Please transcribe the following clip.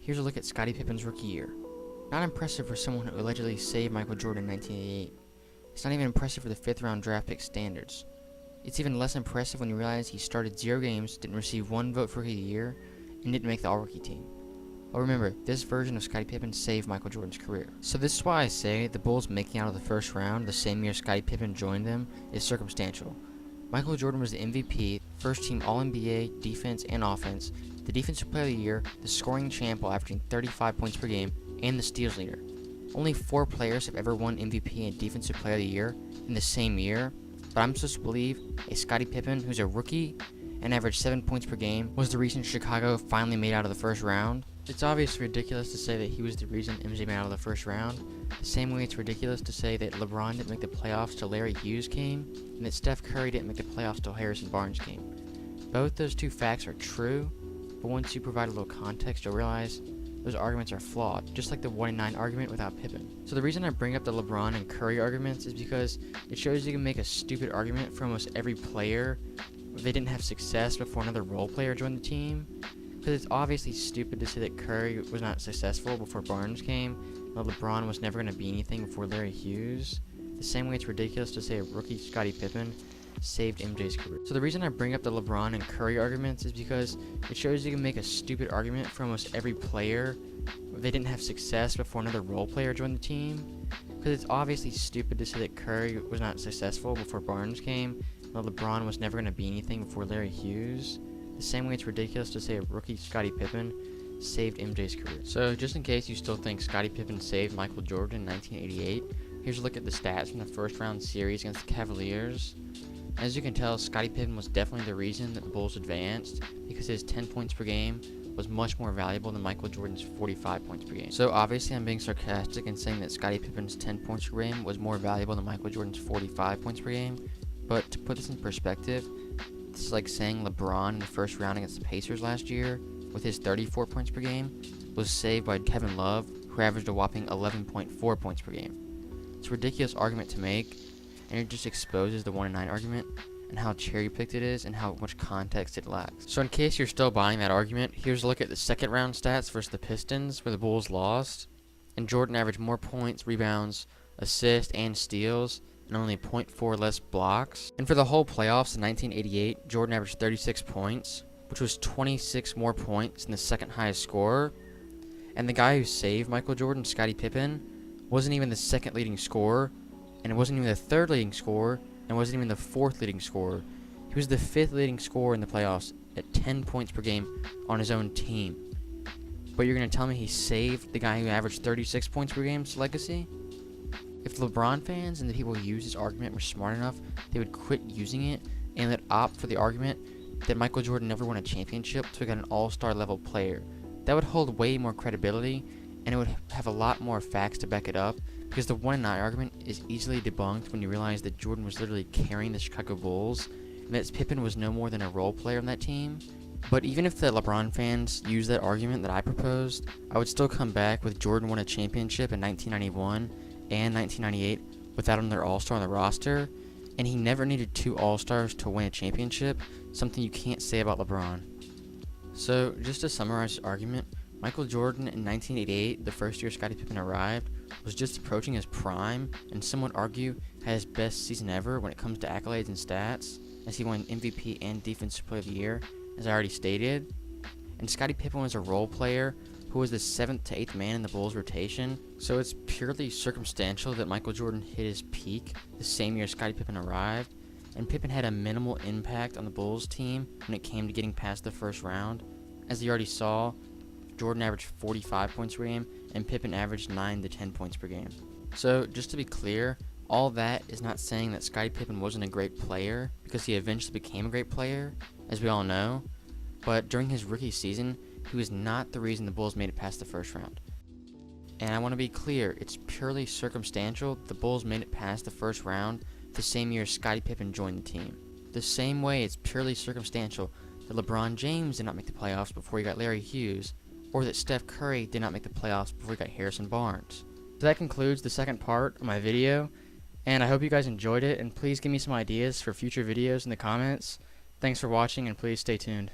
Here's a look at Scottie Pippen's rookie year. Not impressive for someone who allegedly saved Michael Jordan in 1988. It's not even impressive for the 5th round draft pick standards. It's even less impressive when you realize he started 0 games, didn't receive 1 vote for Rookie of the Year, and didn't make the All-Rookie team. But remember, this version of Scottie Pippen saved Michael Jordan's career. So this is why I say the Bulls making out of the first round the same year Scottie Pippen joined them is circumstantial. Michael Jordan was the MVP, first team All-NBA, defense and offense, the defensive player of the year, the scoring champ while averaging 35 points per game, and the steals leader. Only 4 players have ever won MVP and defensive player of the year in the same year, but I'm supposed to believe a Scottie Pippen who's a rookie and averaged 7 points per game was the reason Chicago finally made out of the first round. It's obviously ridiculous to say that he was the reason MJ made out of the first round, the same way it's ridiculous to say that LeBron didn't make the playoffs till Larry Hughes came, and that Steph Curry didn't make the playoffs till Harrison Barnes came. Both those two facts are true, but once you provide a little context, you'll realize those arguments are flawed, just like the 1-9 argument without Pippen. So the reason I bring up the LeBron and Curry arguments is because it shows you can make a stupid argument for almost every player if they didn't have success before another role player joined the team. Because it's obviously stupid to say that Curry was not successful before Barnes came, while LeBron was never going to be anything before Larry Hughes. The same way it's ridiculous to say a rookie Scottie Pippen saved MJ's career. So the reason I bring up the LeBron and Curry arguments is because it shows you can make a stupid argument for almost every player if they didn't have success before another role player joined the team. Because it's obviously stupid to say that Curry was not successful before Barnes came, while LeBron was never going to be anything before Larry Hughes. The same way it's ridiculous to say a rookie Scottie Pippen saved MJ's career. So just in case you still think Scottie Pippen saved Michael Jordan in 1988, here's a look at the stats from the first round series against the Cavaliers. As you can tell, Scottie Pippen was definitely the reason that the Bulls advanced, because his 10 points per game was much more valuable than Michael Jordan's 45 points per game. So obviously I'm being sarcastic in saying that Scottie Pippen's 10 points per game was more valuable than Michael Jordan's 45 points per game, but to put this in perspective, this is like saying LeBron in the first round against the Pacers last year, with his 34 points per game, was saved by Kevin Love, who averaged a whopping 11.4 points per game. It's a ridiculous argument to make, and it just exposes the 1-9 argument and how cherry-picked it is and how much context it lacks. So in case you're still buying that argument, here's a look at the second round stats versus the Pistons, where the Bulls lost, and Jordan averaged more points, rebounds, assists, and steals, and only 0.4 less blocks. And for the whole playoffs in 1988, Jordan averaged 36 points, which was 26 more points than the second highest scorer. And the guy who saved Michael Jordan, Scottie Pippen, wasn't even the second leading scorer, and it wasn't even the third leading scorer, and it wasn't even the fourth leading scorer. He was the 5th leading scorer in the playoffs at 10 points per game on his own team. But you're going to tell me he saved the guy who averaged 36 points per game's legacy? If LeBron fans and the people who use this argument were smart enough, they would quit using it and let opt for the argument that Michael Jordan never won a championship so he got an all-star level player. That would hold way more credibility, and it would have a lot more facts to back it up, because the 1-9 argument is easily debunked when you realize that Jordan was literally carrying the Chicago Bulls, and that Pippen was no more than a role player on that team. But even if the LeBron fans use that argument that I proposed, I would still come back with Jordan won a championship in 1991 and 1998 without another all-star on the roster, and he never needed 2 all-stars to win a championship, something you can't say about LeBron. So just to summarize this argument, Michael Jordan in 1988, the first year Scottie Pippen arrived, was just approaching his prime, and some would argue had his best season ever when it comes to accolades and stats, as he won MVP and Defensive Player of the Year, as I already stated. And Scottie Pippen was a role player who was the 7th to 8th man in the Bulls rotation, so it's purely circumstantial that Michael Jordan hit his peak the same year Scottie Pippen arrived, and Pippen had a minimal impact on the Bulls team when it came to getting past the first round. As you already saw, Jordan averaged 45 points per game, and Pippen averaged 9 to 10 points per game. So just to be clear, all that is not saying that Scottie Pippen wasn't a great player, because he eventually became a great player, as we all know, but during his rookie season, he was not the reason the Bulls made it past the first round. And I want to be clear, it's purely circumstantial the Bulls made it past the first round the same year Scottie Pippen joined the team. The same way it's purely circumstantial that LeBron James did not make the playoffs before he got Larry Hughes, or that Steph Curry did not make the playoffs before he got Harrison Barnes. So that concludes the second part of my video, and I hope you guys enjoyed it, and please give me some ideas for future videos in the comments. Thanks for watching, and please stay tuned.